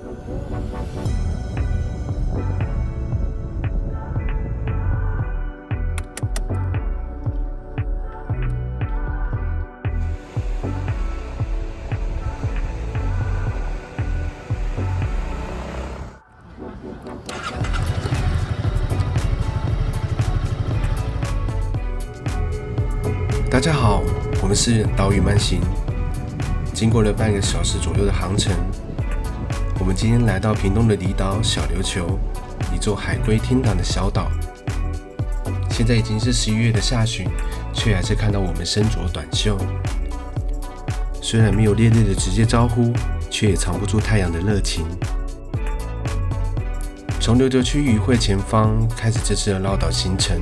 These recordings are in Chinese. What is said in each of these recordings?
大家好，我们是岛屿慢行。经过了半个小时左右的航程，我们今天来到屏东的离岛小琉球，一座海龟天堂的小岛。现在已经是11月的下旬，却还是看到我们身着短袖。虽然没有烈烈的直接招呼，却也藏不住太阳的热情。从琉球区渔会前方开始这次的绕岛行程。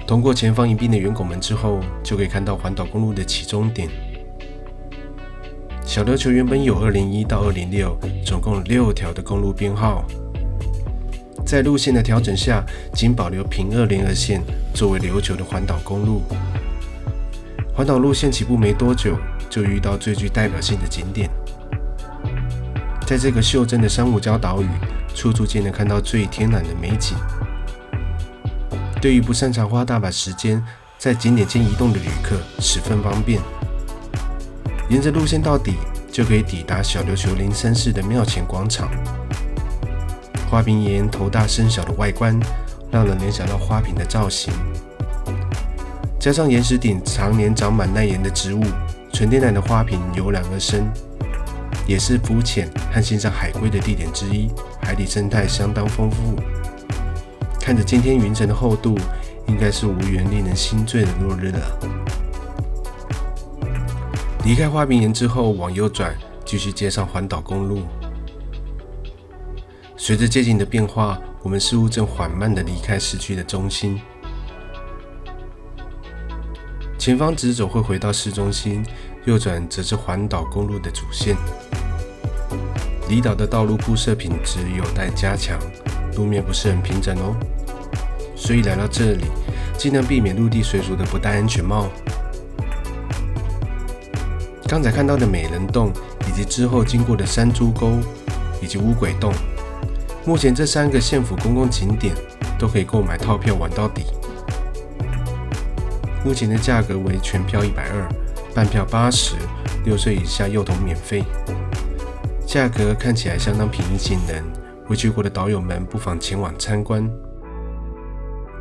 通过前方迎宾的圆拱门之后，就可以看到环岛公路的起终点。小琉球原本有201到206，总共6条的公路编号。在路线的调整下，仅保留平2联合线作为琉球的环岛公路。环岛路线起步没多久，就遇到最具代表性的景点。在这个袖珍的珊瑚礁岛屿，处处皆能看到最天然的美景。对于不擅长花大把时间在景点间移动的旅客十分方便。沿着路线到底，就可以抵达小琉球灵山寺的庙前广场。花瓶岩头大身小的外观，让人联想到花瓶的造型。加上岩石顶常年长满耐盐的植物，纯天然的花瓶油然而生，也是浮潜和欣赏海龟的地点之一。海底生态相当丰富。看着今天云层的厚度，应该是无缘令人心醉的落日了。离开花瓶岩之后，往右转，继续接上环岛公路。随着街景的变化，我们似乎正缓慢地离开市区的中心。前方直走会回到市中心，右转则是环岛公路的主线。离岛的道路铺设品质有待加强，路面不是很平整哦，所以来到这里，尽量避免陆地水鼠的不戴安全帽。刚才看到的美人洞，以及之后经过的山猪沟以及乌鬼洞，目前这3个县府公共景点都可以购买套票玩到底。目前的价格为全票120，半票80，6岁以下幼童免费。价格看起来相当平易近人，未去过的岛友们不妨前往参观。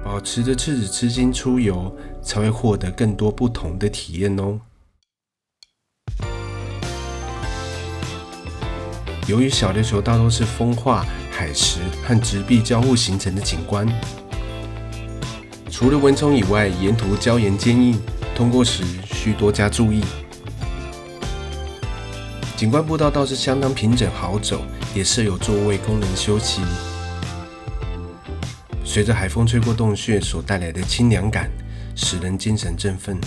保持着赤子之心出游，才会获得更多不同的体验哦。由于小琉球大多是风化、海蚀和植壁交互形成的景观，除了蚊虫以外，沿途礁岩坚硬，通过时需多加注意。景观步道倒是相当平整好走，也设有座位供人休息。随着海风吹过洞穴所带来的清凉感，使人精神振奋。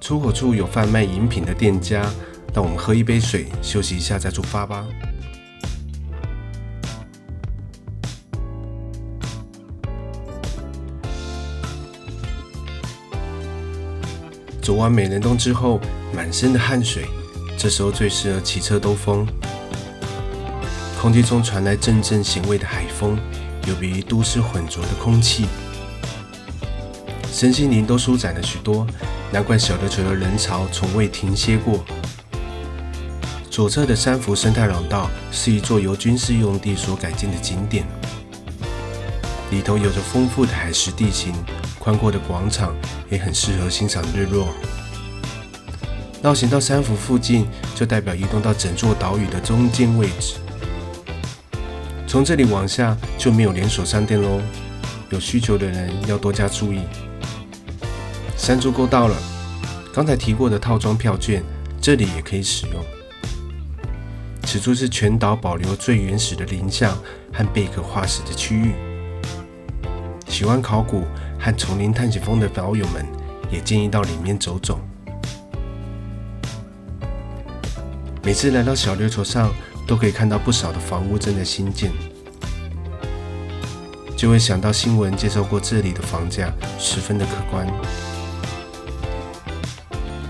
出口处有贩卖饮品的店家，让我们喝一杯水，休息一下再出发吧。走完美人洞之后，满身的汗水，这时候最适合骑车兜风。空气中传来阵阵咸味的海风，有别于都市混浊的空气，身心灵都舒展了许多，难怪小琉球的人潮从未停歇过。左侧的三福生态廊道是一座由军事用地所改建的景点，里头有着丰富的海蚀地形，宽阔的广场也很适合欣赏日落。绕行到三福附近，就代表移动到整座岛屿的中间位置。从这里往下就没有连锁商店咯，有需求的人要多加注意。山猪沟到了，刚才提过的套装票券，这里也可以使用。此处是全岛保留最原始的林相和贝壳化石的区域。喜欢考古和丛林探险风的岛友们，也建议到里面走走。每次来到小琉球上，都可以看到不少的房屋正在兴建，就会想到新闻介绍过这里的房价十分的可观。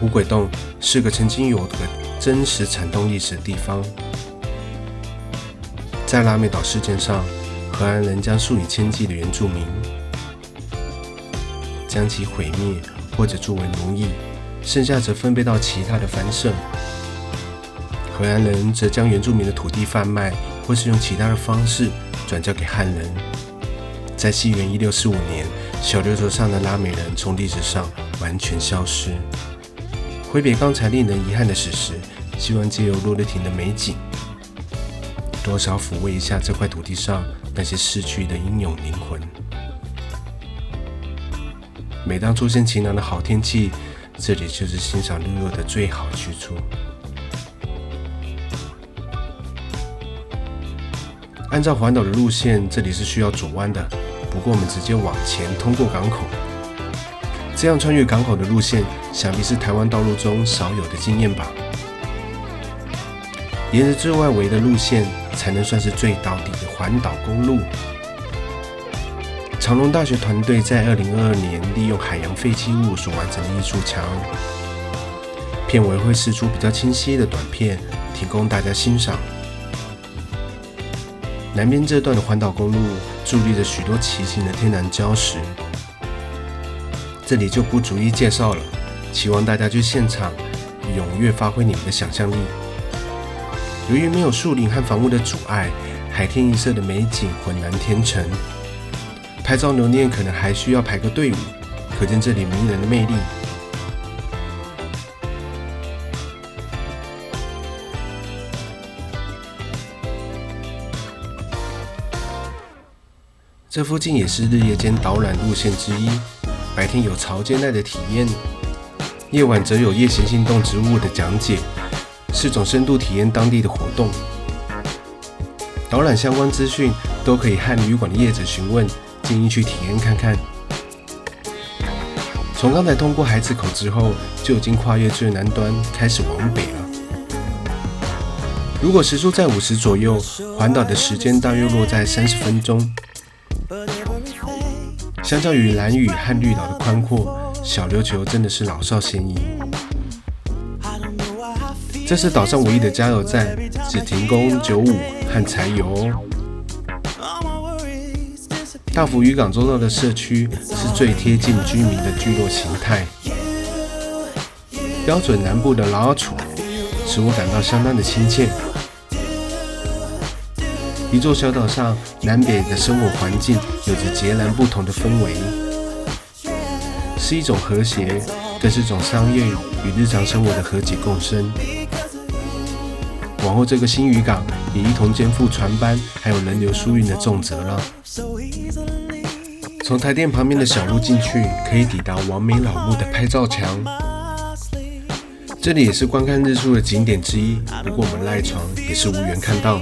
乌鬼洞是个曾经有个真实惨痛历史的地方。在拉美岛事件上，荷兰人将数以千计的原住民将其毁灭或者作为奴役，剩下则分配到其他的藩社。荷兰人则将原住民的土地贩卖，或是用其他的方式转交给汉人。在西元1645年，小琉球上的拉美人从历史上完全消失。挥别刚才令人遗憾的史实，希望借由落日亭的美景，多少抚慰一下这块土地上那些逝去的英勇灵魂。每当出现晴朗的好天气，这里就是欣赏日落的最好去处。按照环岛的路线，这里是需要左弯的，不过我们直接往前通过港口。这样穿越港口的路线，想必是台湾道路中少有的经验吧。沿着最外围的路线，才能算是最到底的环岛公路。长荣大学团队在2022年利用海洋废弃物所完成的艺术墙，片尾会释出比较清晰的短片，提供大家欣赏。南边这段的环岛公路伫立着许多奇形的天然礁石，这里就不逐一介绍了，期望大家去现场踊跃发挥你们的想象力。由于没有树林和房屋的阻碍，海天一色的美景浑然天成。拍照留念可能还需要排个队伍，可见这里迷人的魅力。这附近也是日夜间导览路线之一，白天有潮间带的体验，夜晚则有夜行性动植物的讲解，是种深度体验当地的活动。导览相关资讯都可以和旅馆的业者询问，建议去体验看看。从刚才通过海子口之后，就已经跨越最南端，开始往北了。如果时速在50左右，环岛的时间大约落在30分钟。相较于兰屿和绿岛的宽阔，小琉球真的是老少咸宜。这是岛上唯一的加油站，只提供95和柴油哦。大福渔港周遭的社区是最贴近居民的聚落形态，标准南部的老雅楚使我感到相当的亲切。一座小岛上，南北的生活环境有着截然不同的氛围，是一种和谐，更是一种商业与日常生活的和解共生。往后这个新渔港也一同肩负船班还有人流疏运的重责了。从台电旁边的小路进去，可以抵达王美老木的拍照墙。这里也是观看日出的景点之一，不过我们赖床也是无缘看到。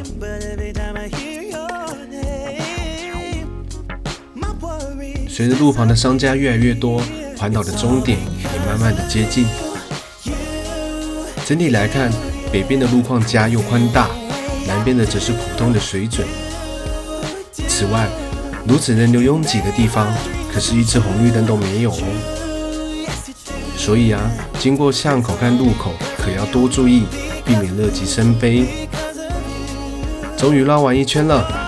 随着路旁的商家越来越多，环岛的终点也慢慢的接近。整体来看，北边的路况佳又宽大，南边的则是普通的水准。此外，如此人流拥挤的地方，可是一只红绿灯都没有哦。所以经过巷口和路口可要多注意，避免乐极生悲。终于绕完一圈了。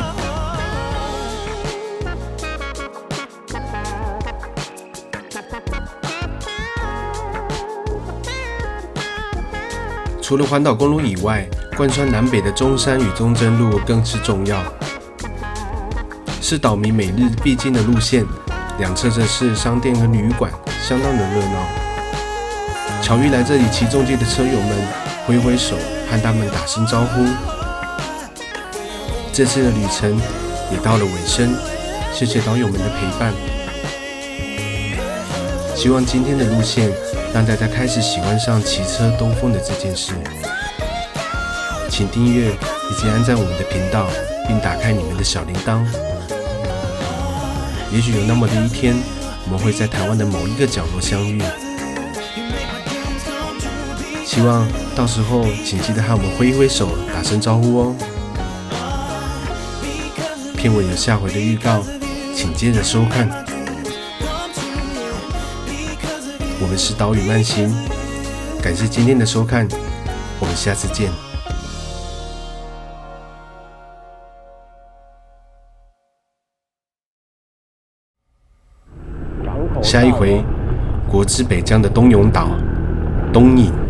除了环岛公路以外，贯穿南北的中山与中正路更是重要，是岛民每日必经的路线，两侧则是商店和旅馆，相当的热闹。巧遇来这里骑重机的车友们，挥挥手和他们打声招呼。这次的旅程也到了尾声，谢谢导友们的陪伴。希望今天的路线让大家开始喜欢上骑车兜风的这件事。请订阅以及按赞我们的频道，并打开你们的小铃铛。也许有那么的一天，我们会在台湾的某一个角落相遇。希望到时候请记得和我们挥一挥手，打声招呼哦。片尾有下回的预告，请接着收看。我们是岛屿慢行，感谢今天的收看，我们下次见。下一回，国至北疆的东永岛东引。